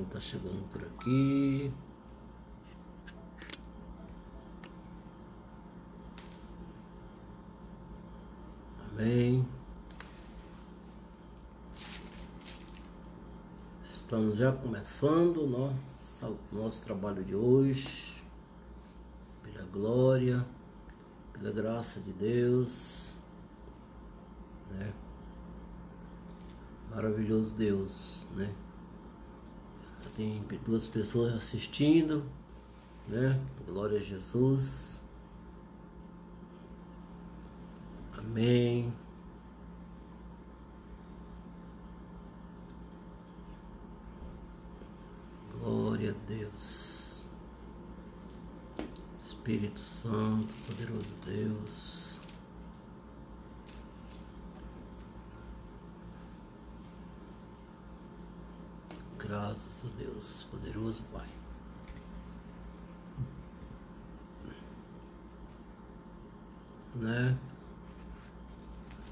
quem está chegando por aqui. Amém. Estamos já começando o nosso trabalho de hoje, pela glória, pela graça de Deus, né? Maravilhoso Deus, né? Tem 2 pessoas assistindo, né? Glória a Jesus. Amém. Glória a Deus. Espírito Santo, poderoso Deus. Graças a Deus, poderoso Pai. Né?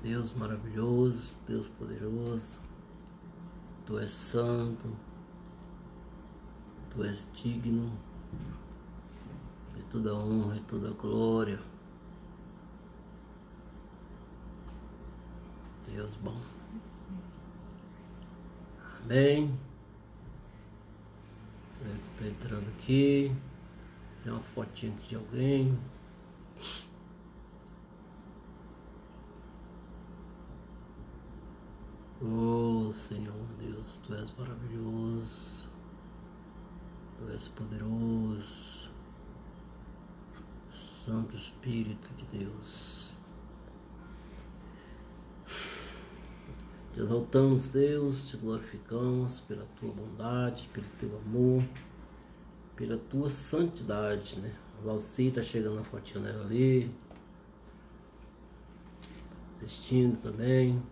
Deus maravilhoso, Deus poderoso. Tu és santo. Tu és digno de toda honra e toda glória. Deus bom. Amém. Está entrando aqui. Tem uma fotinha aqui de alguém. Oh Senhor Deus, Tu és maravilhoso. Tu és poderoso, Santo Espírito de Deus. Te exaltamos, Deus, te glorificamos pela Tua bondade, pelo Teu amor, pela Tua santidade, né? A Valci está chegando na fotinha dela ali, assistindo também,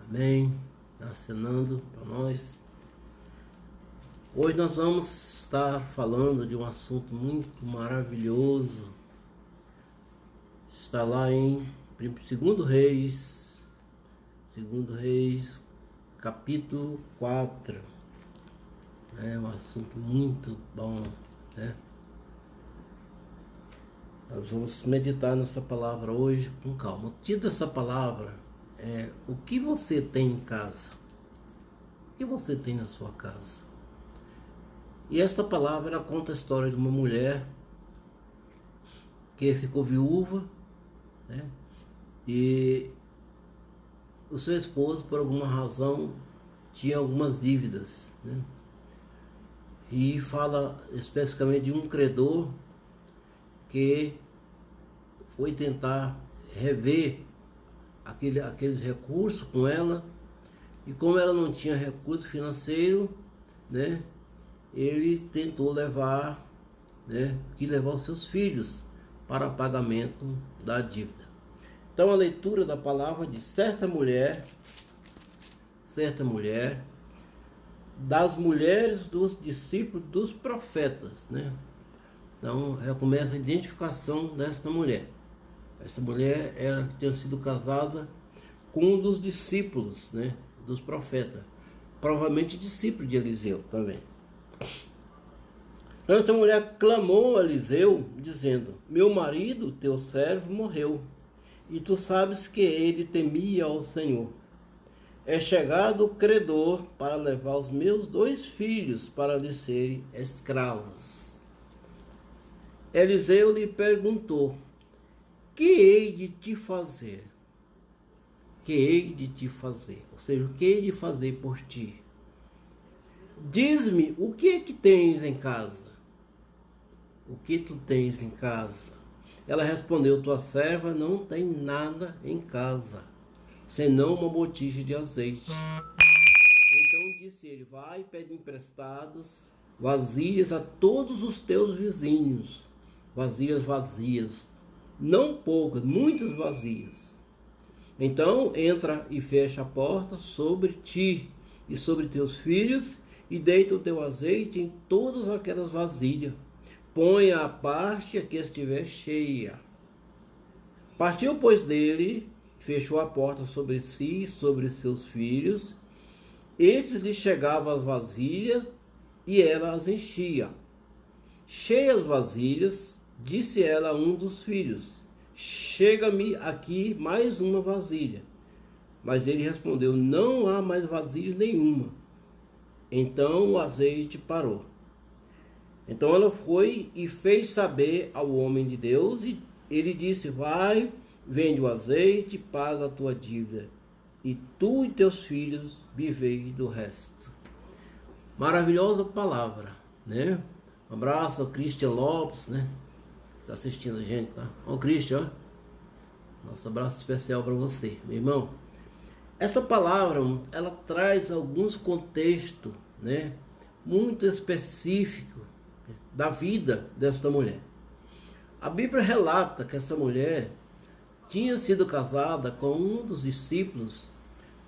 amém, está acenando para nós. Hoje nós vamos estar falando de um assunto muito maravilhoso. Está lá em 2 Reis, capítulo 4. É um assunto muito bom, né? Nós vamos meditar nessa palavra hoje com calma. O título dessa palavra é: o que você tem em casa? O que você tem na sua casa? E esta palavra conta a história de uma mulher que ficou viúva, né? E o seu esposo, por alguma razão, tinha algumas dívidas, né? E fala especificamente de um credor que foi tentar rever aqueles recursos com ela, e como ela não tinha recurso financeiro, né? Ele tentou levar os seus filhos para pagamento da dívida. Então a leitura da palavra de certa mulher, das mulheres dos discípulos dos profetas, né? Então já começa a identificação desta mulher. Esta mulher ela tinha sido casada com um dos discípulos, né, dos profetas, provavelmente discípulo de Eliseu também. Então essa mulher clamou a Eliseu, dizendo: meu marido, teu servo, morreu, e tu sabes que ele temia ao Senhor. É chegado o credor para levar os meus 2 filhos para lhe serem escravos. Eliseu lhe perguntou: que hei de te fazer? Que hei de te fazer? Ou seja, o que hei de fazer por ti? Diz-me, o que é que tens em casa? O que tu tens em casa? Ela respondeu: tua serva não tem nada em casa, senão uma botija de azeite. Então disse ele: vai, pede emprestadas vasilhas a todos os teus vizinhos. Vasilhas vazias, não poucas, muitas vazias. Então entra e fecha a porta sobre ti e sobre teus filhos, e deita o teu azeite em todas aquelas vasilhas. Põe à parte a que estiver cheia. Partiu, pois, dele, fechou a porta sobre si e sobre seus filhos. Esses lhe chegavam as vasilhas e ela as enchia. Cheias vasilhas, disse ela a um dos filhos: chega-me aqui mais uma vasilha. Mas ele respondeu: não há mais vasilha nenhuma. Então o azeite parou. Então ela foi e fez saber ao homem de Deus, e ele disse: vai, vende o azeite, paga a tua dívida, e tu e teus filhos vivei do resto. Maravilhosa palavra, né? Um abraço ao Christian Lopes, né? Tá assistindo a gente, tá? Ó, Christian, ó. Nosso abraço especial para você, meu irmão. Essa palavra, ela traz alguns contextos, né? Muito específicos da vida desta mulher. A Bíblia relata que essa mulher tinha sido casada com um dos discípulos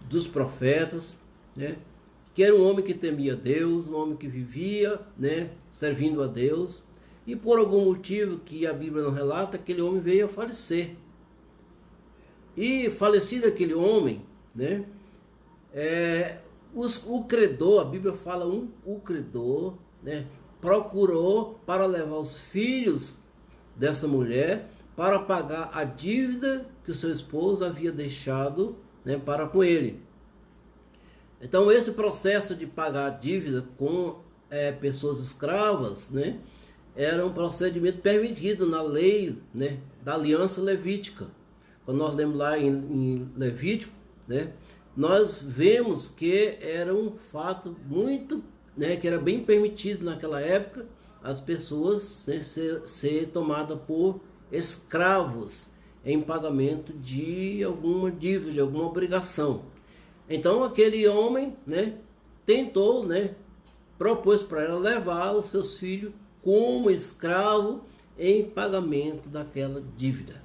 dos profetas, né? Que era um homem que temia Deus, um homem que vivia, né, servindo a Deus, e por algum motivo que a Bíblia não relata, aquele homem veio a falecer. E falecido aquele homem, né, o credor, a Bíblia fala, o credor, né, procurou para levar os filhos dessa mulher para pagar a dívida que o seu esposo havia deixado, né, para com ele. Então esse processo de pagar a dívida com pessoas escravas, né, era um procedimento permitido na lei, né, da aliança levítica. Quando nós lemos lá em Levítico, né, nós vemos que era um fato muito, né, que era bem permitido naquela época as pessoas, né, ser tomadas por escravos em pagamento de alguma dívida, de alguma obrigação. Então aquele homem, né, tentou, né, propôs para ela levar os seus filhos como escravo em pagamento daquela dívida.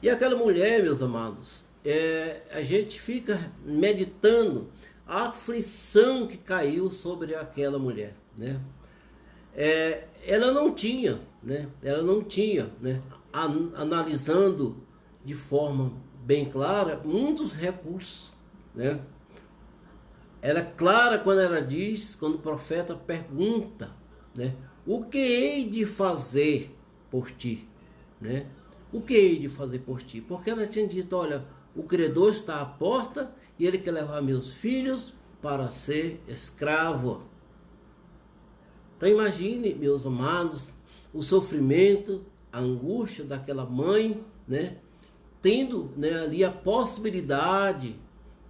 E aquela mulher, meus amados, a gente fica meditando a aflição que caiu sobre aquela mulher, né? Ela não tinha, né, analisando de forma bem clara, muitos recursos, né? Ela é clara quando ela diz, quando o profeta pergunta, né, o que hei de fazer por ti, né? O que hei de fazer por ti? Porque ela tinha dito: olha, o credor está à porta e ele quer levar meus filhos para ser escravo. Então imagine, meus amados, o sofrimento, a angústia daquela mãe, né, tendo, né, ali a possibilidade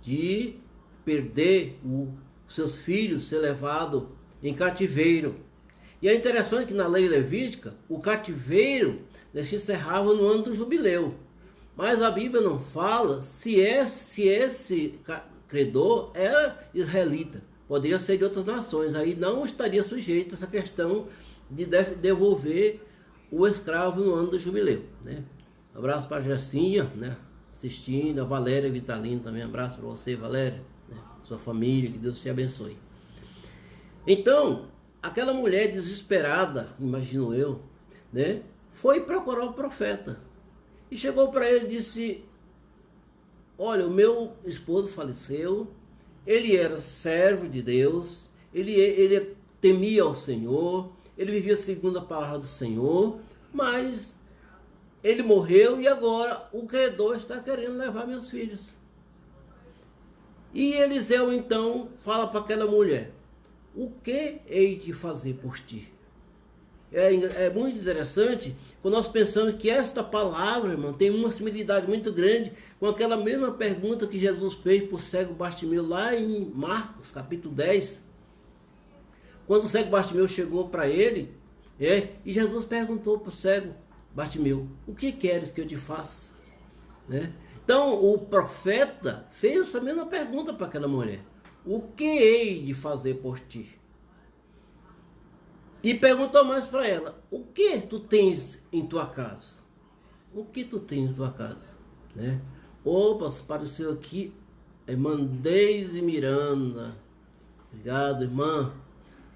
de perder os seus filhos, ser levado em cativeiro. E é interessante que na lei levítica, o cativeiro, né, se encerrava no ano do jubileu. Mas a Bíblia não fala se esse credor era israelita. Poderia ser de outras nações. Aí não estaria sujeito a essa questão de devolver o escravo no ano do jubileu, né? Um abraço para a Jessinha, né, assistindo, a Valéria Vitalino também, um abraço para você, Valéria, né, sua família, que Deus te abençoe. Então, aquela mulher desesperada, imagino eu, né, foi procurar o profeta e chegou para ele e disse: olha, o meu esposo faleceu, ele era servo de Deus, ele temia ao Senhor, ele vivia segundo a palavra do Senhor, mas ele morreu e agora o credor está querendo levar meus filhos. E Eliseu então fala para aquela mulher: o que hei de fazer por ti? É muito interessante quando nós pensamos que esta palavra, irmão, tem uma similaridade muito grande com aquela mesma pergunta que Jesus fez para o cego Bartimeu lá em Marcos capítulo 10. Quando o cego Bartimeu chegou para ele, e Jesus perguntou para o cego Bartimeu: o que queres que eu te faça? Né? Então o profeta fez essa mesma pergunta para aquela mulher: o que hei de fazer por ti? E perguntou mais para ela: o que tu tens em tua casa? O que tu tens em tua casa? Né? Opa, apareceu aqui a irmã Deise Miranda. Obrigado, irmã.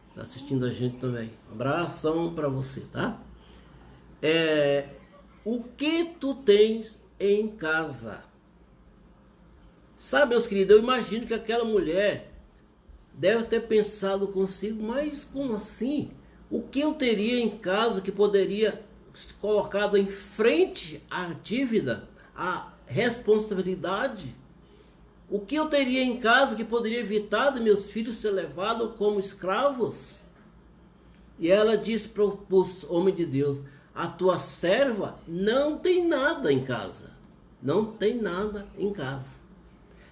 Está assistindo a gente também. Um abração para você, tá? O que tu tens em casa? Sabe, meus queridos, eu imagino que aquela mulher deve ter pensado consigo, mas como assim? O que eu teria em casa que poderia colocado em frente à dívida, à responsabilidade? O que eu teria em casa que poderia evitar de meus filhos ser levados como escravos? E ela disse para os homens de Deus: a tua serva não tem nada em casa. Não tem nada em casa.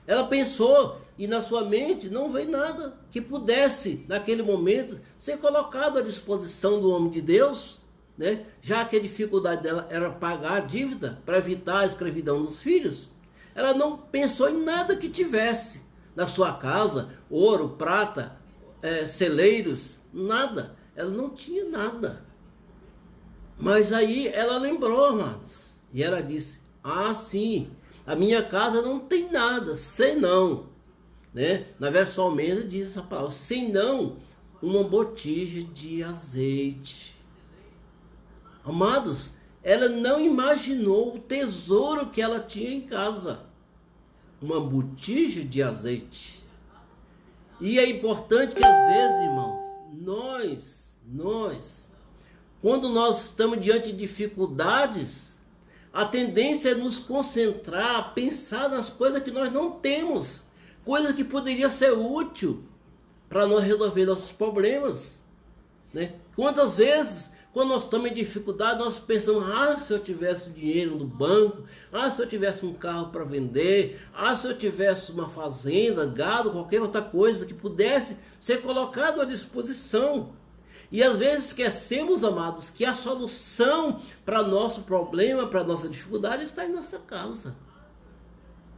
Ela pensou e na sua mente não veio nada que pudesse, naquele momento, ser colocado à disposição do homem de Deus, né? Já que a dificuldade dela era pagar a dívida para evitar a escravidão dos filhos. Ela não pensou em nada que tivesse na sua casa, ouro, prata, celeiros, nada. Ela não tinha nada. Mas aí ela lembrou, amados, e ela disse: ah, sim, a minha casa não tem nada, senão, né? Na versão Almeida diz essa palavra: senão uma botija de azeite. Amados, ela não imaginou o tesouro que ela tinha em casa. Uma botija de azeite. E é importante que às vezes, irmãos, nós, quando nós estamos diante de dificuldades, a tendência é nos concentrar, pensar nas coisas que nós não temos, coisas que poderiam ser úteis para nós resolver nossos problemas, né? Quantas vezes, quando nós estamos em dificuldade, nós pensamos: ah, se eu tivesse dinheiro no banco, ah, se eu tivesse um carro para vender, ah, se eu tivesse uma fazenda, gado, qualquer outra coisa que pudesse ser colocado à disposição. E às vezes esquecemos, amados, que a solução para nosso problema, para nossa dificuldade, está em nossa casa.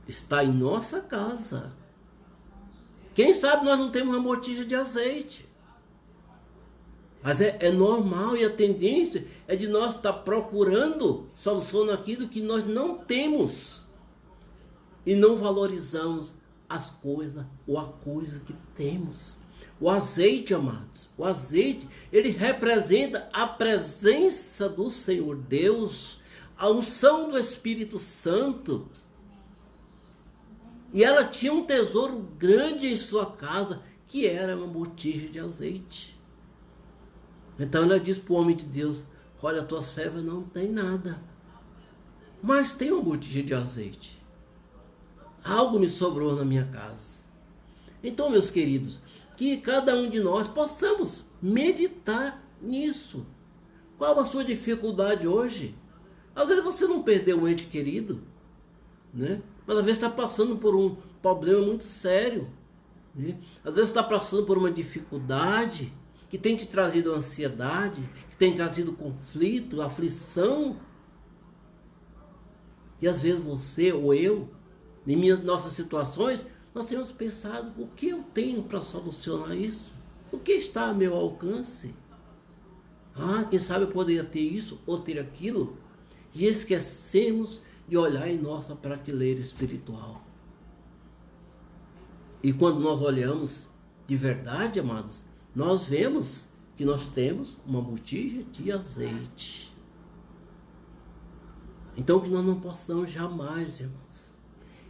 Está em nossa casa. Quem sabe nós não temos uma botija de azeite. Mas é normal, e a tendência é de nós estar procurando solução naquilo que nós não temos. E não valorizamos as coisas ou a coisa que temos. O azeite, amados, o azeite, ele representa a presença do Senhor Deus, a unção do Espírito Santo. E ela tinha um tesouro grande em sua casa, que era uma botija de azeite. Então ela disse para o homem de Deus: olha, a tua serva não tem nada, mas tem uma botija de azeite. Algo me sobrou na minha casa. Então, meus queridos, que cada um de nós possamos meditar nisso. Qual a sua dificuldade hoje? Às vezes você não perdeu um ente querido, né? Mas às vezes está passando por um problema muito sério, né? Às vezes está passando por uma dificuldade que tem te trazido ansiedade, que tem trazido conflito, aflição. E às vezes você ou eu, em nossas situações, nós temos pensado: o que eu tenho para solucionar isso? O que está a meu alcance? Ah, quem sabe eu poderia ter isso ou ter aquilo. E esquecemos de olhar em nossa prateleira espiritual. E quando nós olhamos de verdade, amados, nós vemos que nós temos uma botija de azeite. Então que nós não possamos jamais, irmãos,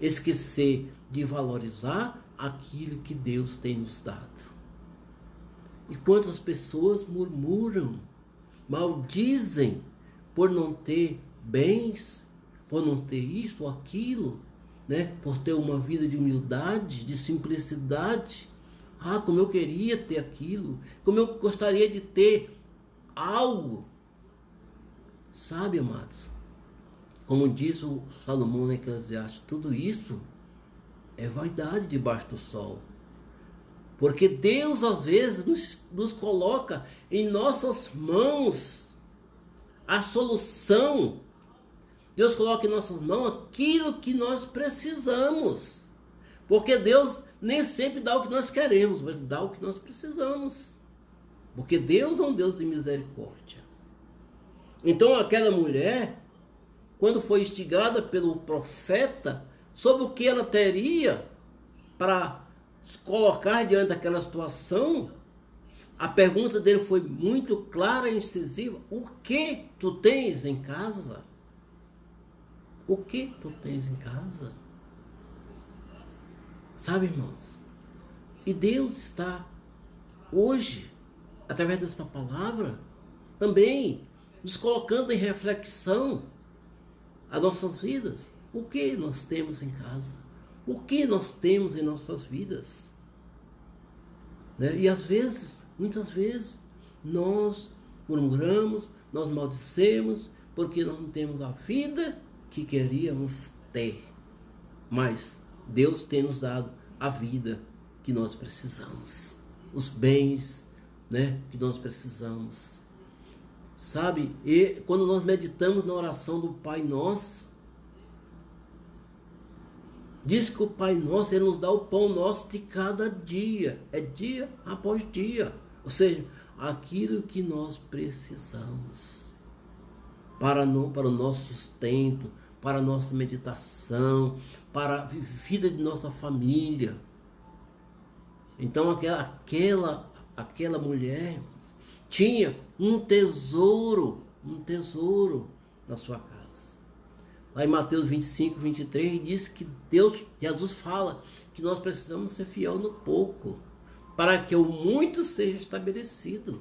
esquecer de valorizar aquilo que Deus tem nos dado. E quantas pessoas murmuram, maldizem por não ter bens, por não ter isto ou aquilo, né? Por ter uma vida de humildade, de simplicidade. Ah, como eu queria ter aquilo, como eu gostaria de ter algo. Sabe, amados, como diz o Salomão na Eclesiastes, tudo isso é vaidade debaixo do sol. Porque Deus às vezes nos coloca em nossas mãos a solução. Deus coloca em nossas mãos aquilo que nós precisamos. Porque Deus nem sempre dá o que nós queremos, mas dá o que nós precisamos. Porque Deus é um Deus de misericórdia. Então aquela mulher, quando foi instigada pelo profeta sobre o que ela teria para se colocar diante daquela situação, a pergunta dele foi muito clara e incisiva: o que tu tens em casa? O que tu tens em casa? Sabe, irmãos? E Deus está hoje, através desta palavra, também nos colocando em reflexão as nossas vidas. O que nós temos em casa? O que nós temos em nossas vidas? Né? E às vezes, muitas vezes, nós murmuramos, nós maldicemos, porque nós não temos a vida que queríamos ter. Mas Deus tem nos dado a vida que nós precisamos, os bens, né, que nós precisamos. Sabe, e quando nós meditamos na oração do Pai Nosso, diz que o Pai Nosso, Ele nos dá o pão nosso de cada dia, é dia após dia. Ou seja, aquilo que nós precisamos para o nosso sustento, para a nossa meditação, para a vida de nossa família. Então aquela mulher tinha um tesouro na sua casa. Lá em Mateus 25, 23, diz que Jesus fala que nós precisamos ser fiel no pouco, para que o muito seja estabelecido.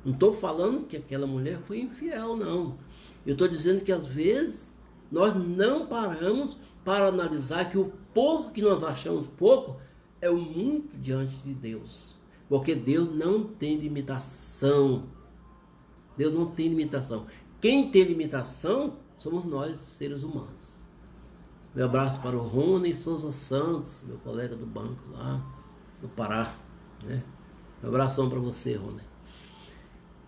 Não estou falando que aquela mulher foi infiel, não. Eu estou dizendo que às vezes nós não paramos para analisar que o pouco que nós achamos pouco é o muito diante de Deus. Porque Deus não tem limitação. Deus não tem limitação. Quem tem limitação somos nós, seres humanos. Meu abraço para o Rony Souza Santos, meu colega do banco lá no Pará, né? Meu abração para você, Rony.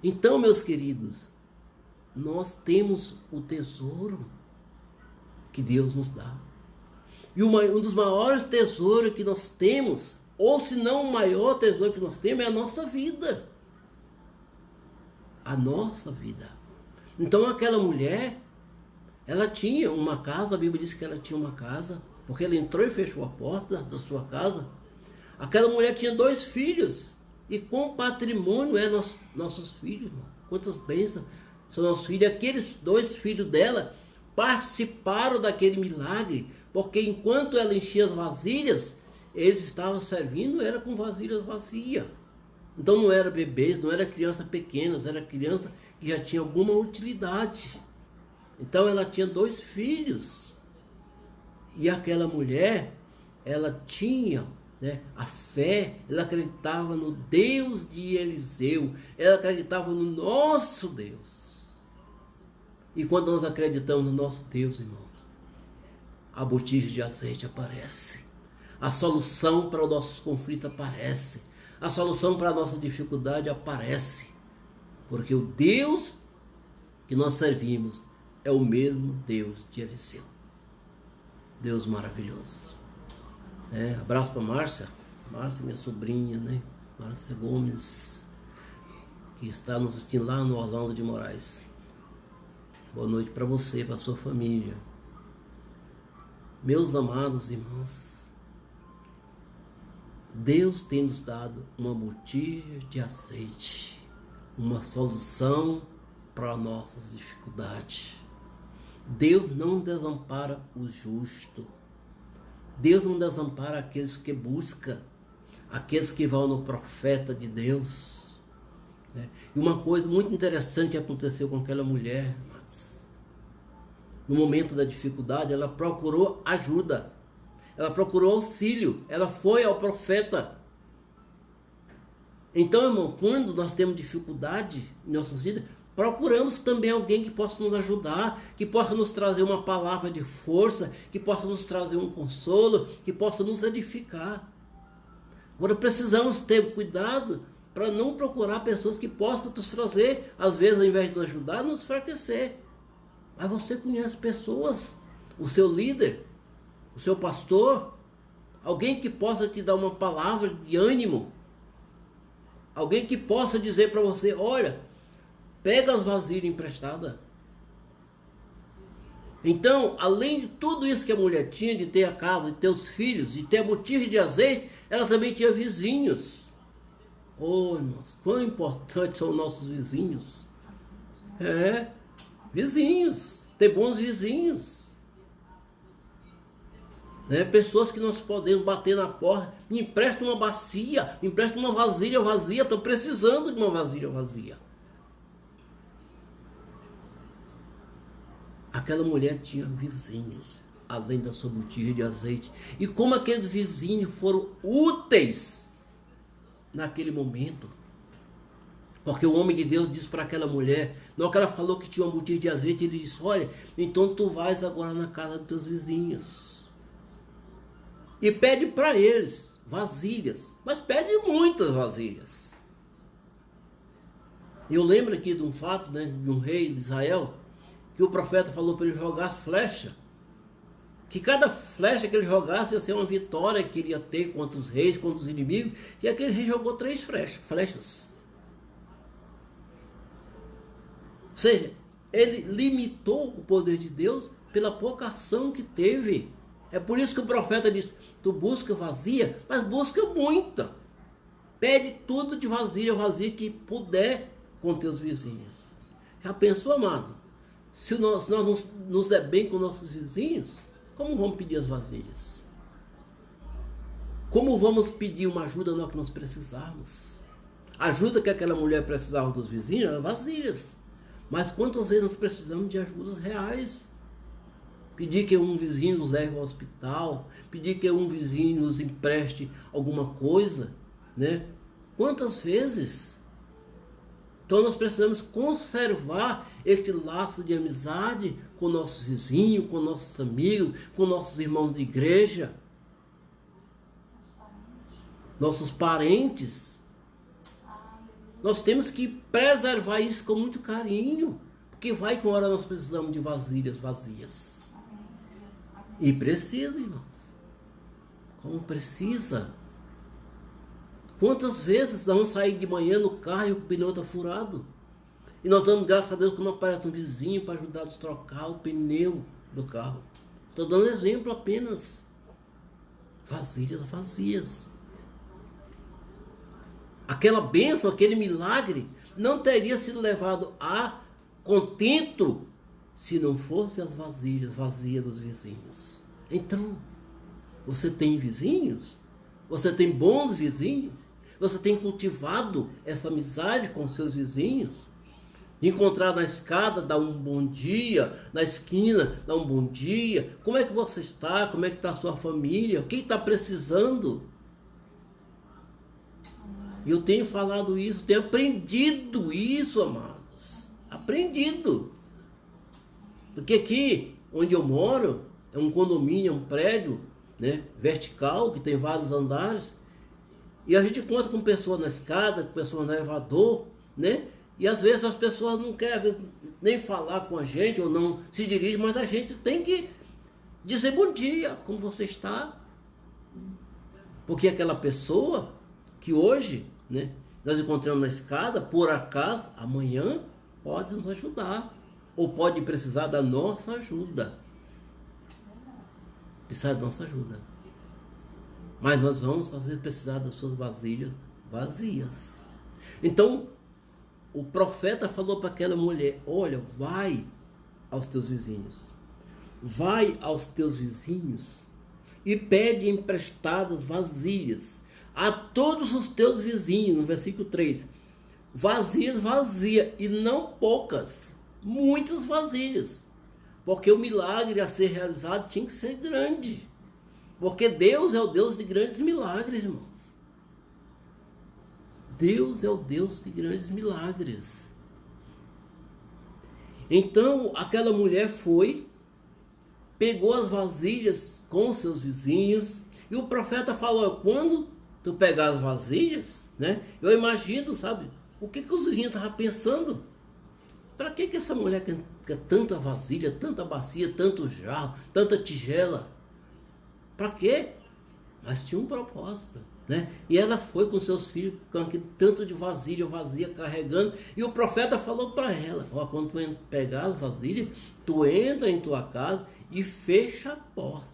Então, meus queridos, nós temos o tesouro que Deus nos dá. E um dos maiores tesouros que nós temos, ou se não o maior tesouro que nós temos, é a nossa vida. A nossa vida. Então aquela mulher, ela tinha uma casa, a Bíblia diz que ela tinha uma casa, porque ela entrou e fechou a porta da sua casa. Aquela mulher tinha 2 filhos, e com patrimônio é nossos filhos, irmão. Quantas bênçãos são nossos filhos. Aqueles 2 filhos dela participaram daquele milagre, porque enquanto ela enchia as vasilhas, eles estavam servindo, era com vasilhas vazias. Então não era bebês, não era criança pequenas, era criança que já tinha alguma utilidade. Então ela tinha 2 filhos. E aquela mulher, ela tinha, né, a fé, ela acreditava no Deus de Eliseu, ela acreditava no nosso Deus. E quando nós acreditamos no nosso Deus, irmãos, a botija de azeite aparece. A solução para os nossos conflitos aparece. A solução para a nossa dificuldade aparece. Porque o Deus que nós servimos é o mesmo Deus de Eliseu. Deus maravilhoso. Abraço para Márcia, minha sobrinha, né? Márcia Gomes, que está nos assistindo lá no Orlando de Moraes. Boa noite para você, para sua família. Meus amados irmãos, Deus tem nos dado uma botija de azeite, uma solução para nossas dificuldades. Deus não desampara o justo. Deus não desampara aqueles que buscam, aqueles que vão no profeta de Deus. E uma coisa muito interessante que aconteceu com aquela mulher, no momento da dificuldade, ela procurou ajuda, ela procurou auxílio, ela foi ao profeta. Então, irmão, quando nós temos dificuldade em nossas vidas, procuramos também alguém que possa nos ajudar, que possa nos trazer uma palavra de força, que possa nos trazer um consolo, que possa nos edificar. Agora precisamos ter cuidado para não procurar pessoas que possam nos trazer, às vezes ao invés de nos ajudar, nos enfraquecer. Mas você conhece pessoas, o seu líder, o seu pastor, alguém que possa te dar uma palavra de ânimo, alguém que possa dizer para você, olha, pega as vasilhas emprestadas. Então, além de tudo isso que a mulher tinha, de ter a casa, de ter os filhos, de ter a botija de azeite, ela também tinha vizinhos. Oh, irmãos, quão importantes são nossos vizinhos. Vizinhos, ter bons vizinhos. Né? Pessoas que nós podemos bater na porta, me empresta uma bacia, me empresta uma vasilha vazia, estou precisando de uma vasilha vazia. Aquela mulher tinha vizinhos, além da sua botija de azeite. E como aqueles vizinhos foram úteis naquele momento. Porque o homem de Deus disse para aquela mulher, na hora que ela falou que tinha uma botija de azeite, ele disse, olha, então tu vais agora na casa dos teus vizinhos. E pede para eles vasilhas, mas pede muitas vasilhas. Eu lembro aqui de um fato, né, de um rei de Israel, que o profeta falou para ele jogar flecha, que cada flecha que ele jogasse ia ser uma vitória que ele ia ter contra os reis, contra os inimigos, e aquele rei jogou 3 flechas. Ou seja, ele limitou o poder de Deus pela pouca ação que teve. É por isso que o profeta disse, tu busca vazia, mas busca muita. Pede tudo de vasilha vazia que puder com teus vizinhos. Já pensou, amado? Se nós nos der bem com nossos vizinhos, como vamos pedir as vasilhas? Como vamos pedir uma ajuda na hora que nós precisarmos? A ajuda que aquela mulher precisava dos vizinhos eram vasilhas. Mas quantas vezes nós precisamos de ajudas reais? Pedir que um vizinho nos leve ao hospital, pedir que um vizinho nos empreste alguma coisa, né? Quantas vezes? Então nós precisamos conservar esse laço de amizade com nossos vizinhos, com nossos amigos, com nossos irmãos de igreja, nossos parentes. Nós temos que preservar isso com muito carinho, porque vai que uma hora nós precisamos de vasilhas vazias. E precisa, irmãos. Como precisa. Quantas vezes vamos sair de manhã no carro e o pneu está furado? E nós damos graças a Deus quando aparece um vizinho para ajudar a trocar o pneu do carro. Estou dando exemplo apenas. Vasilhas vazias. Aquela bênção, aquele milagre, não teria sido levado a contento se não fossem as vasilhas vazias dos vizinhos. Então, você tem vizinhos? Você tem bons vizinhos? Você tem cultivado essa amizade com seus vizinhos? Encontrar na escada, dar um bom dia, na esquina, dar um bom dia. Como é que você está? Como é que está a sua família? O que está precisando? Eu tenho falado isso, tenho aprendido isso, amados. Aprendido. Porque aqui, onde eu moro, é um condomínio, é um prédio, né, vertical, que tem vários andares. E a gente conta com pessoas na escada, com pessoas no elevador, né? E às vezes as pessoas não querem nem falar com a gente, ou não se dirigem, mas a gente tem que dizer bom dia, como você está. Porque aquela pessoa que hoje, né, nós encontramos na escada, por acaso, amanhã pode nos ajudar. Ou pode precisar da nossa ajuda. Precisar da nossa ajuda. Mas nós vamos fazer precisar das suas vasilhas vazias. Então, o profeta falou para aquela mulher, olha, vai aos teus vizinhos. Vai aos teus vizinhos e pede emprestadas vasilhas a todos os teus vizinhos, no versículo 3. Vasilhas vazias, e não poucas. Muitas vasilhas, porque o milagre a ser realizado tinha que ser grande, porque Deus é o Deus de grandes milagres, irmãos. Deus é o Deus de grandes milagres. Então aquela mulher foi, pegou as vasilhas com seus vizinhos, e o profeta falou, quando tu pegar as vasilhas, né, eu imagino, sabe, o que os vizinhos estavam pensando. Para que essa mulher quer tanta vasilha, tanta bacia, tanto jarro, tanta tigela? Para quê? Mas tinha um propósito, né? E ela foi com seus filhos com aquele tanto de vasilha vazia carregando. E o profeta falou para ela, ó, quando tu pegar as vasilhas, tu entra em tua casa e fecha a porta.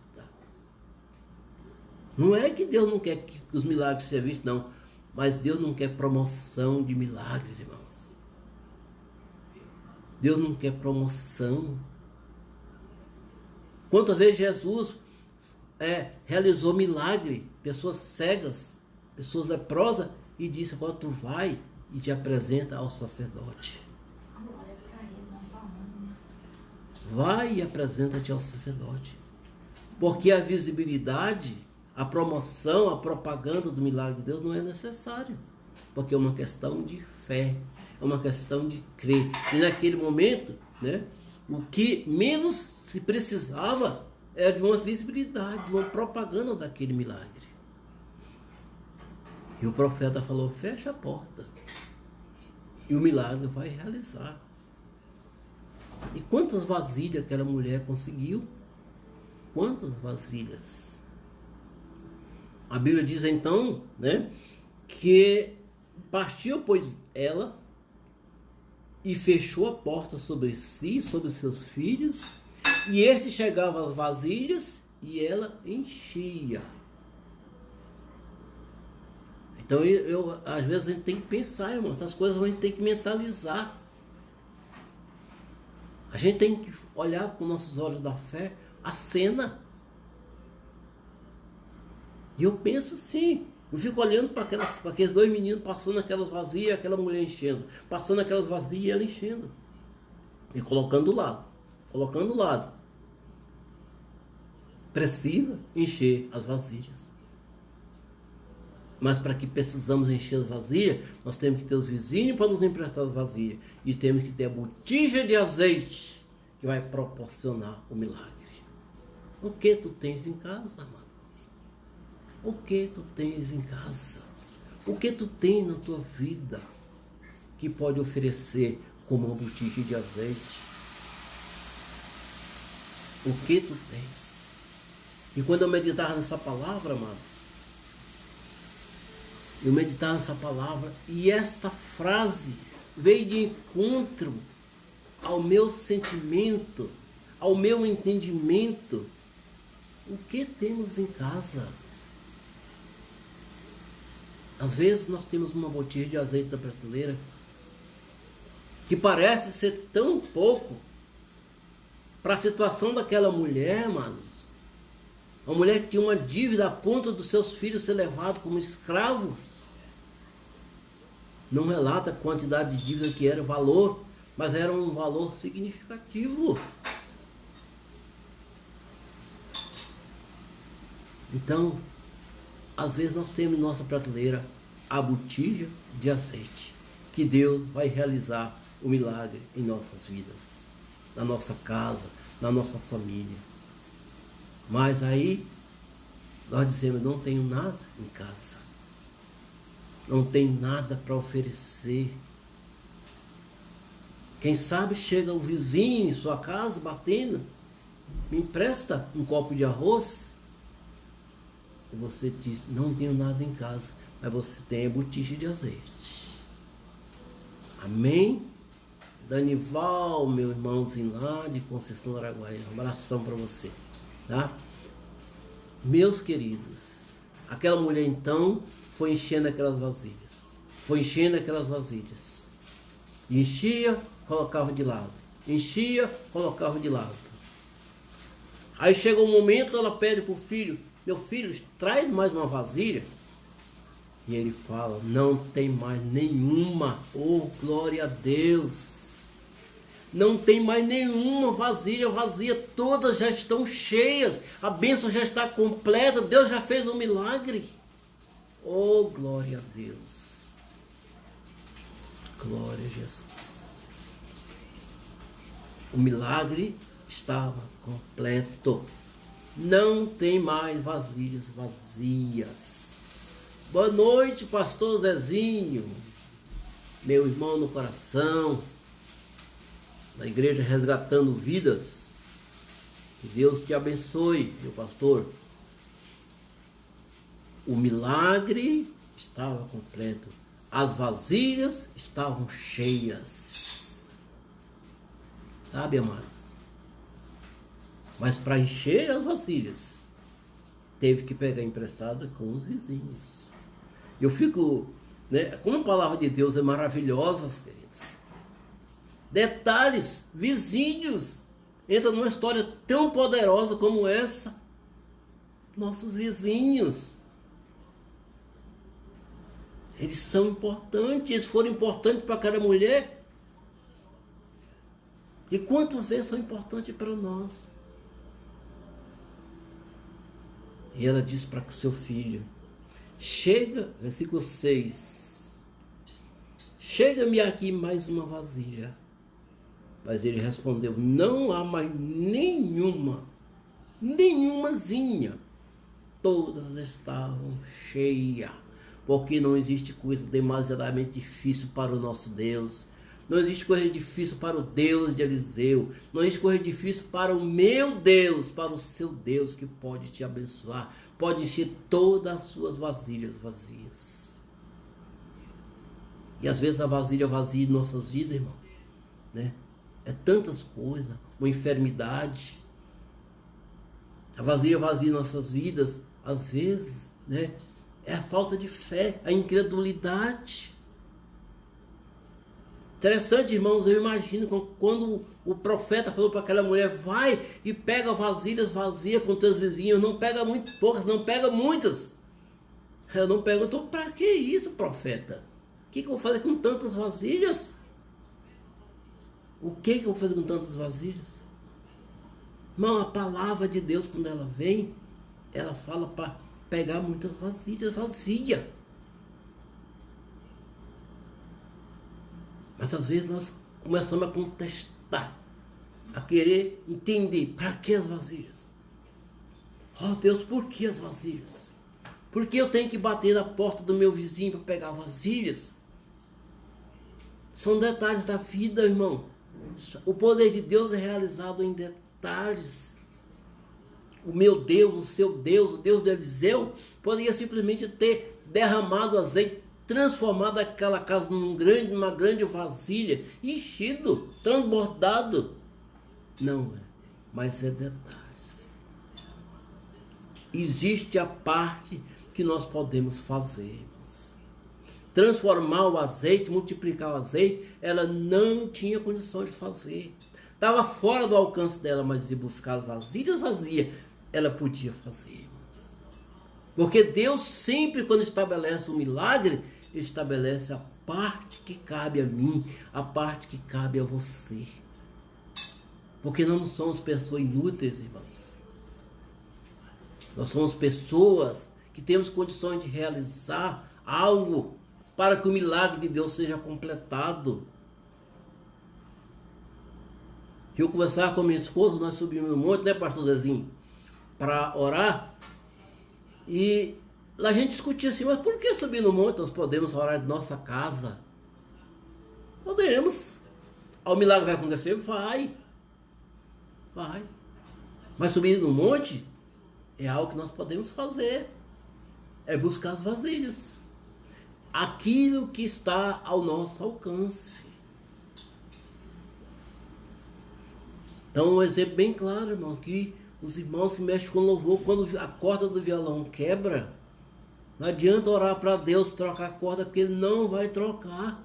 Não é que Deus não quer que os milagres sejam vistos, não. Mas Deus não quer promoção de milagres, irmãos. Deus não quer promoção. Quantas vezes Jesus realizou milagre, pessoas cegas, pessoas leprosas, e disse: agora tu vai e te apresenta ao sacerdote. Vai e apresenta-te ao sacerdote. Porque a visibilidade, a promoção, a propaganda do milagre de Deus não é necessário. Porque é uma questão de fé, é uma questão de crer. E naquele momento, né, o que menos se precisava era de uma visibilidade, de uma propaganda daquele milagre. E o profeta falou: fecha a porta. E o milagre vai realizar. E quantas vasilhas aquela mulher conseguiu? Quantas vasilhas? A Bíblia diz então, né, que partiu, pois, ela e fechou a porta sobre si e sobre seus filhos, e estes chegavam às vasilhas e ela enchia. Então às vezes a gente tem que pensar, irmão, essas coisas a gente tem que mentalizar. A gente tem que olhar com nossos olhos da fé a cena. E eu penso assim, eu fico olhando para aqueles dois meninos passando aquelas vazias, aquela mulher enchendo, passando aquelas vazias e ela enchendo. E colocando do lado, colocando do lado. Precisa encher as vasilhas. Mas para que precisamos encher as vasilhas, nós temos que ter os vizinhos para nos emprestar as vasilhas. E temos que ter a botija de azeite que vai proporcionar o milagre. O que tu tens em casa, amado? O que tu tens em casa? O que tu tens na tua vida que pode oferecer como uma botija de azeite? O que tu tens? E quando eu meditava nessa palavra, amados, eu meditava nessa palavra e esta frase veio de encontro ao meu sentimento, ao meu entendimento. O que temos em casa? Às vezes nós temos uma botija de azeite na prateleira que parece ser tão pouco para a situação daquela mulher, manos. Uma mulher que tinha uma dívida a ponto dos seus filhos ser levados como escravos. Não relata a quantidade de dívida que era o valor, mas era um valor significativo. Então, às vezes nós temos em nossa prateleira a botija de azeite, que Deus vai realizar o milagre em nossas vidas, na nossa casa, na nossa família. Mas aí nós dizemos: não tenho nada em casa, não tenho nada para oferecer. Quem sabe chega o vizinho em sua casa batendo: me empresta um copo de arroz. E você diz: não tenho nada em casa, mas você tem a botija de azeite. Amém? Danival, meu irmãozinho lá de Conceição do Araguaia, um abração para você, tá? Meus queridos, aquela mulher então foi enchendo aquelas vasilhas, foi enchendo aquelas vasilhas, enchia, colocava de lado, enchia, colocava de lado. Aí chega um momento, ela pede para o filho: meu filho, traz mais uma vasilha. E ele fala: não tem mais nenhuma. Oh, glória a Deus! Não tem mais nenhuma vasilha vazia, todas já estão cheias, a bênção já está completa, Deus já fez um milagre. Oh, glória a Deus! Glória a Jesus! O milagre estava completo. Não tem mais vasilhas vazias. Boa noite, pastor Zezinho, meu irmão no coração, da igreja Resgatando Vidas. Que Deus te abençoe, meu pastor. O milagre estava completo. As vasilhas estavam cheias. Sabe, amados? Mas para encher as vasilhas, teve que pegar emprestada com os vizinhos. Eu fico, né? Como a palavra de Deus é maravilhosa, queridos. Detalhes, vizinhos, entra numa história tão poderosa como essa. nossos vizinhos. Eles são importantes, eles foram importantes para aquela mulher. E quantas vezes são importantes para nós? E ela diz para o seu filho, chega, versículo 6, chega-me aqui mais uma vasilha. Mas ele respondeu, não há mais nenhumazinha. Todas estavam cheias, porque não existe coisa demasiadamente difícil para o nosso Deus. Não existe coisa difícil para o Deus de Eliseu. Não existe coisa difícil para o meu Deus, para o seu Deus, que pode te abençoar. Pode encher todas as suas vasilhas vazias. E às vezes a vasilha vazia de nossas vidas, irmão, né? É tantas coisas, uma enfermidade. A vasilha vazia de nossas vidas, às vezes, né? É a falta de fé, a incredulidade. Interessante, irmãos, eu imagino quando o profeta falou para aquela mulher, vai e pega vasilhas vazias com teus vizinhos, não pega muito poucas, não pega muitas. Ela não perguntou, para que isso, profeta? O que eu vou fazer com tantas vasilhas? O que eu vou fazer com tantas vasilhas? Irmão, a palavra de Deus, quando ela vem, ela fala para pegar muitas vasilhas vazias. Mas às vezes nós começamos a contestar, a querer entender para que as vasilhas. Oh Deus, por que as vasilhas? Por que eu tenho que bater na porta do meu vizinho para pegar vasilhas? São detalhes da vida, irmão. O poder de Deus é realizado em detalhes. O meu Deus, o seu Deus, o Deus de Eliseu, poderia simplesmente ter derramado azeite, transformado aquela casa numa grande vasilha, enchido, transbordado. Não é, mas é detalhes. Existe a parte que nós podemos fazer, irmãos. Transformar o azeite, multiplicar o azeite, ela não tinha condição de fazer. Estava fora do alcance dela, mas ir buscar as vasilhas vazias, ela podia fazer, irmãos. Porque Deus sempre, quando estabelece um milagre, Ele estabelece a parte que cabe a mim, a parte que cabe a você. Porque nós não somos pessoas inúteis, irmãos. Nós somos pessoas que temos condições de realizar algo para que o milagre de Deus seja completado. Eu conversava com minha esposa, nós subimos no monte, né, pastor Zezinho, para orar. E lá a gente discutia assim, mas por que subir no monte? Nós podemos orar de nossa casa. Podemos. O milagre vai acontecer? Vai. Mas subir no monte é algo que nós podemos fazer. É buscar as vasilhas. Aquilo que está ao nosso alcance. Então, um exemplo bem claro, irmão, que os irmãos que mexem com louvor, quando a corda do violão quebra, não adianta orar para Deus trocar a corda, porque Ele não vai trocar.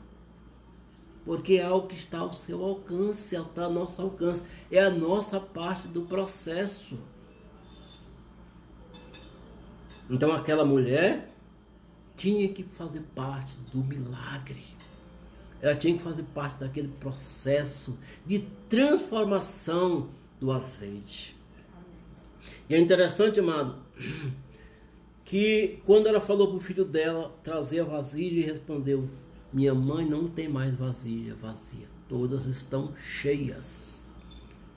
Porque é algo que está ao seu alcance, está ao nosso alcance. É a nossa parte do processo. Então aquela mulher tinha que fazer parte do milagre. Ela tinha que fazer parte daquele processo de transformação do azeite. E é interessante, amado, que quando ela falou para o filho dela trazer a vasilha, ele respondeu, minha mãe não tem mais vasilha vazia, todas estão cheias.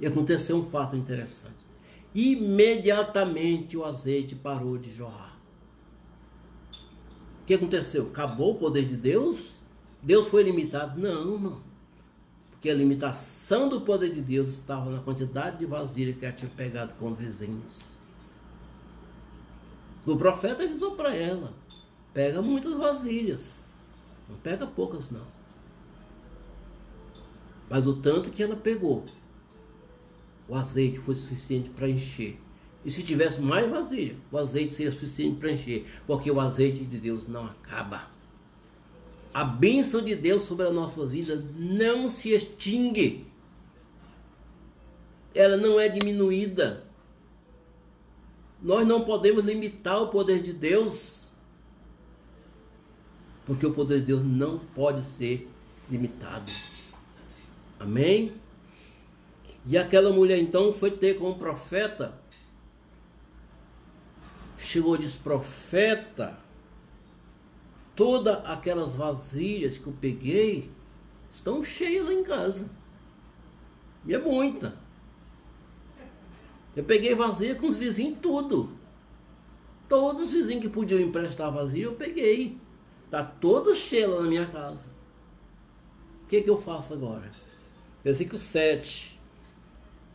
E aconteceu um fato interessante. Imediatamente o azeite parou de jorrar. O que aconteceu? Acabou o poder de Deus? Deus foi limitado? Não, irmão. Porque a limitação do poder de Deus estava na quantidade de vasilha que ela tinha pegado com os vizinhos. O profeta avisou para ela, pega muitas vasilhas, não pega poucas não. Mas o tanto que ela pegou, o azeite foi suficiente para encher. E se tivesse mais vasilha, o azeite seria suficiente para encher, porque o azeite de Deus não acaba. A bênção de Deus sobre as nossas vidas não se extingue. Ela não é diminuída. Nós não podemos limitar o poder de Deus, porque o poder de Deus não pode ser limitado. Amém? E aquela mulher então foi ter com o profeta. Chegou e disse: profeta, todas aquelas vasilhas que eu peguei estão cheias lá em casa. E é muita. Eu peguei vasilha com os vizinhos tudo. Todos os vizinhos que podiam emprestar vasilha eu peguei. Está todo cheio lá na minha casa. O que eu faço agora? Versículo 7.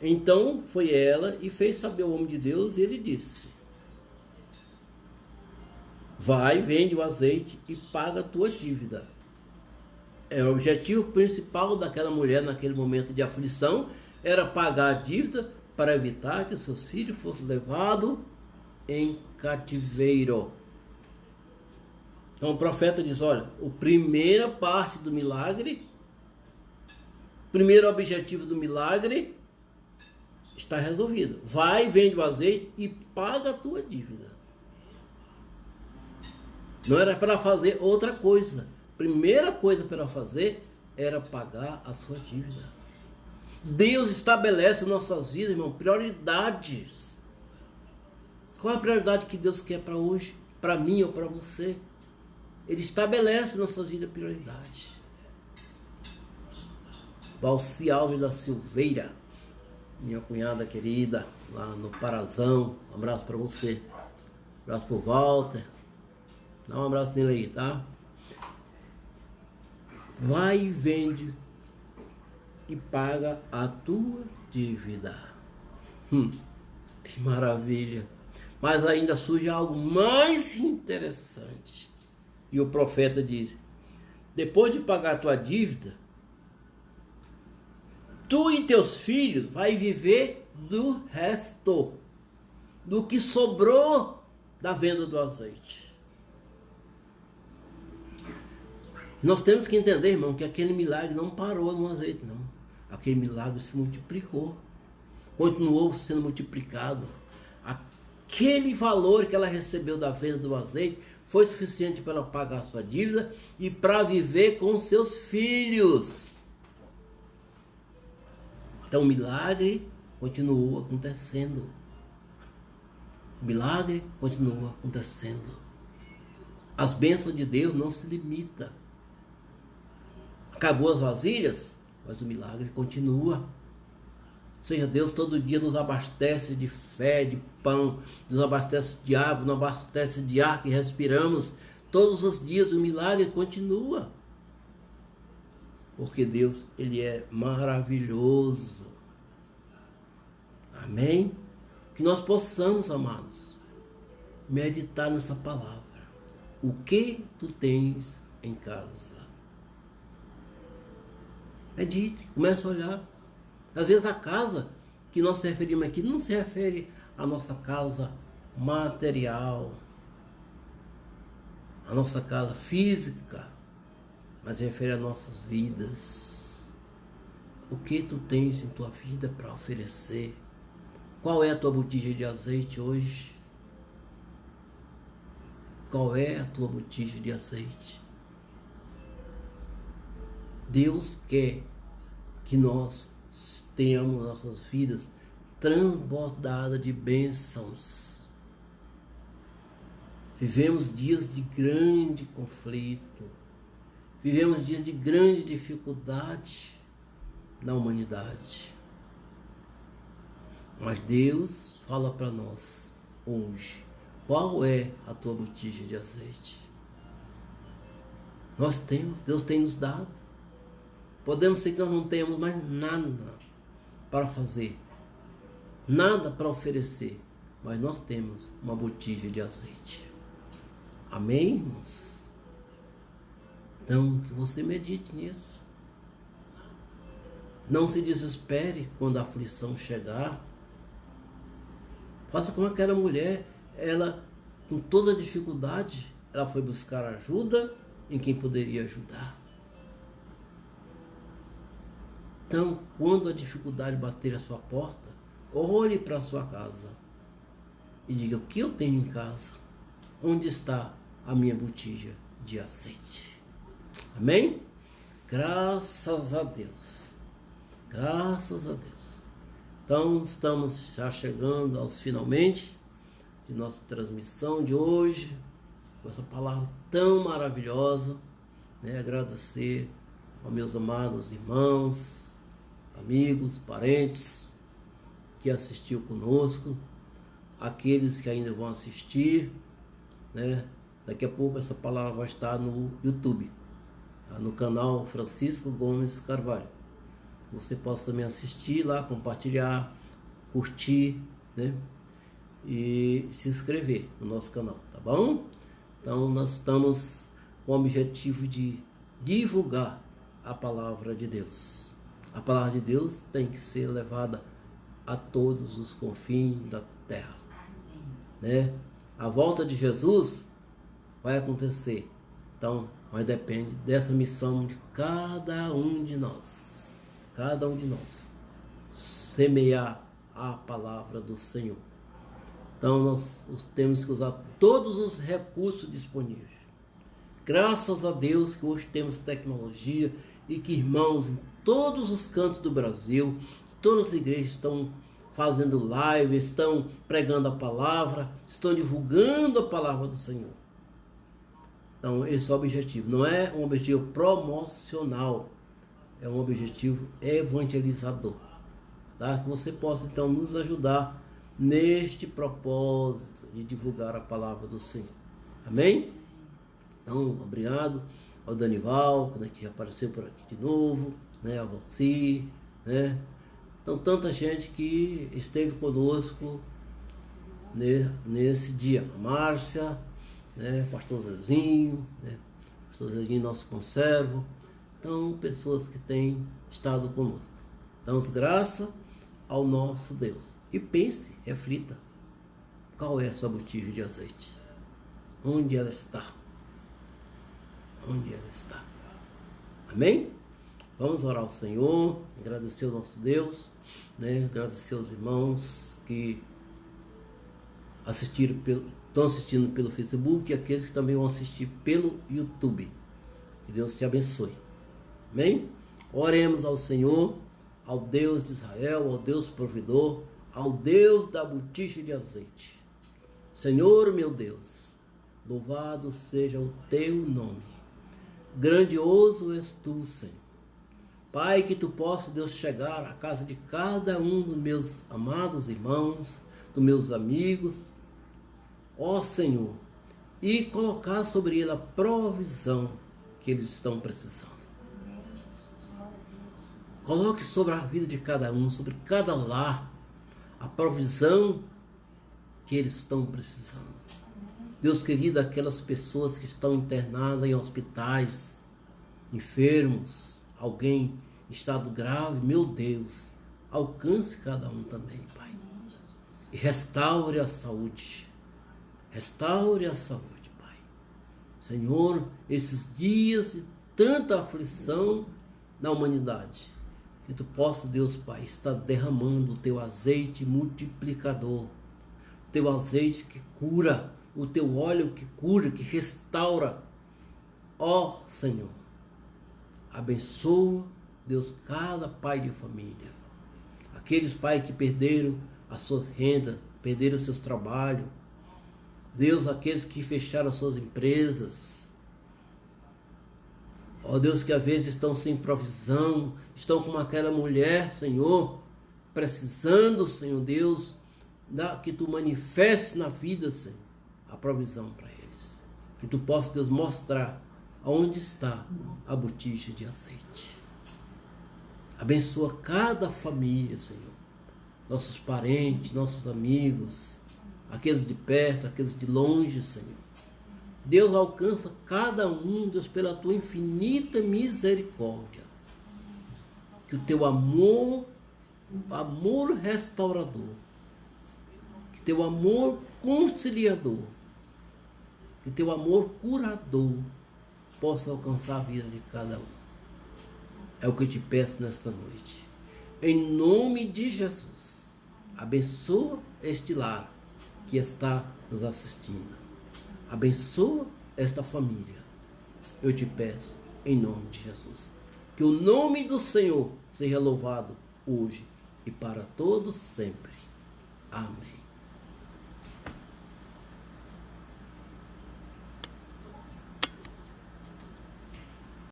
Então foi ela e fez saber o homem de Deus, e ele disse: vai, vende o azeite e paga a tua dívida. O objetivo principal daquela mulher naquele momento de aflição era pagar a dívida para evitar que seus filhos fossem levados em cativeiro. Então o profeta diz: olha, a primeira parte do milagre, o primeiro objetivo do milagre está resolvido. Vai, vende o azeite e paga a tua dívida. Não era para fazer outra coisa. A primeira coisa para fazer era pagar a sua dívida. Deus estabelece em nossas vidas, irmão, prioridades. Qual é a prioridade que Deus quer para hoje? Para mim ou para você? Ele estabelece em nossas vidas prioridades. Valci Alves da Silveira, minha cunhada querida, lá no Parazão. Um abraço para você. Um abraço pro Walter. Dá um abraço nele aí, tá? Vai e vende e paga a tua dívida. Que maravilha. Mas ainda surge algo mais interessante. E o profeta diz: depois de pagar a tua dívida, tu e teus filhos vai viver do resto, do que sobrou da venda do azeite. Nós temos que entender, irmão, que aquele milagre não parou no azeite, não. Aquele milagre se multiplicou. Continuou sendo multiplicado. Aquele valor que ela recebeu da venda do azeite foi suficiente para ela pagar a sua dívida e para viver com seus filhos. Então o milagre continuou acontecendo. O milagre continua acontecendo. As bênçãos de Deus não se limitam. Acabou as vasilhas, mas o milagre continua. Ou seja, Deus todo dia nos abastece de fé, de pão, nos abastece de água, nos abastece de ar que respiramos. Todos os dias o milagre continua. Porque Deus, Ele é maravilhoso. Amém? Que nós possamos, amados, meditar nessa palavra. O que tu tens em casa? Medite, comece a olhar. Às vezes a casa que nós se referimos aqui não se refere à nossa casa material, à nossa casa física, mas se refere às nossas vidas. O que tu tens em tua vida para oferecer? Qual é a tua botija de azeite hoje? Qual é a tua botija de azeite? Deus quer que nós tenhamos nossas vidas transbordadas de bênçãos. Vivemos dias de grande conflito. Vivemos dias de grande dificuldade na humanidade. Mas Deus fala para nós hoje: qual é a tua botija de azeite? Nós temos, Deus tem nos dado. Podemos ser que nós não tenhamos mais nada para fazer, nada para oferecer, mas nós temos uma botija de azeite. Amém, irmãos? Então, que você medite nisso. Não se desespere quando a aflição chegar. Faça como aquela mulher, ela, com toda dificuldade, ela foi buscar ajuda em quem poderia ajudar. Então, quando a dificuldade bater a sua porta, olhe para a sua casa. e diga: o que eu tenho em casa? Onde está a minha botija de azeite? Amém? Graças a Deus. Graças a Deus. Então, estamos já chegando aos finalmente de nossa transmissão de hoje, com essa palavra tão maravilhosa, né? Agradecer aos meus amados irmãos, amigos, parentes que assistiu conosco, aqueles que ainda vão assistir, né? Daqui a pouco essa palavra vai estar no YouTube, no canal Francisco Gomes Carvalho. Você pode também assistir lá, compartilhar, curtir, né? E se inscrever no nosso canal, tá bom? Então nós estamos com o objetivo de divulgar a palavra de Deus. A palavra de Deus tem que ser levada a todos os confins da terra, né? A volta de Jesus vai acontecer, então, mas depende dessa missão de cada um de nós, semear a palavra do Senhor. Então nós temos que usar todos os recursos disponíveis. Graças a Deus que hoje temos tecnologia e que irmãos em todos os cantos do Brasil, todas as igrejas estão fazendo live, estão pregando a palavra, estão divulgando a palavra do Senhor. Então esse é o objetivo. Não é um objetivo promocional, é um objetivo evangelizador. Tá? Que você possa então nos ajudar neste propósito de divulgar a palavra do Senhor. Amém? Então, obrigado ao Danival, né, que apareceu por aqui de novo, né, a você, né? Então, tanta gente que esteve conosco nesse dia. A Márcia, né, Pastor Zezinho, né, Pastor Zezinho, nosso conservo. Então, pessoas que têm estado conosco. Damos graça ao nosso Deus. E pense, reflita, qual é a sua botija de azeite? Onde ela está? Onde ela está? Amém? Vamos orar ao Senhor, agradecer ao nosso Deus, né? Agradecer aos irmãos que estão assistindo pelo Facebook e aqueles que também vão assistir pelo YouTube. Que Deus te abençoe. Amém? Oremos ao Senhor, ao Deus de Israel, ao Deus provedor, ao Deus da botija de azeite. Senhor meu Deus, louvado seja o teu nome. Grandioso és tu, Senhor. Pai, que tu possa, Deus, chegar à casa de cada um dos meus amados irmãos, dos meus amigos, ó Senhor, e colocar sobre ele a provisão que eles estão precisando. Coloque sobre a vida de cada um, sobre cada lar, a provisão que eles estão precisando. Deus querido, aquelas pessoas que estão internadas em hospitais, enfermos, alguém em estado grave, meu Deus, alcance cada um também, Pai. E restaure a saúde. Restaure a saúde, Pai. Senhor, esses dias de tanta aflição na humanidade, que tu possa, Deus Pai, estar derramando o teu azeite multiplicador, o teu azeite que cura, o teu óleo que cura, que restaura. Ó Senhor, abençoa, Deus, cada pai de família, aqueles pais que perderam as suas rendas, perderam os seus trabalhos, Deus, aqueles que fecharam as suas empresas, ó Deus, que às vezes estão sem provisão, estão como aquela mulher, Senhor, precisando, Senhor Deus, que tu manifestes na vida, Senhor, a provisão para eles. Que tu possa, Deus, mostrar aonde está a botija de azeite. Abençoa cada família, Senhor. Nossos parentes, nossos amigos, aqueles de perto, aqueles de longe, Senhor. Deus, alcança cada um, Deus, pela tua infinita misericórdia. Que o teu amor restaurador, que teu amor conciliador, que teu amor curador possa alcançar a vida de cada um. É o que eu te peço nesta noite. Em nome de Jesus, abençoa este lar, que está nos assistindo. Abençoa esta família. Eu te peço, em nome de Jesus. Que o nome do Senhor seja louvado hoje e para todos sempre. Amém.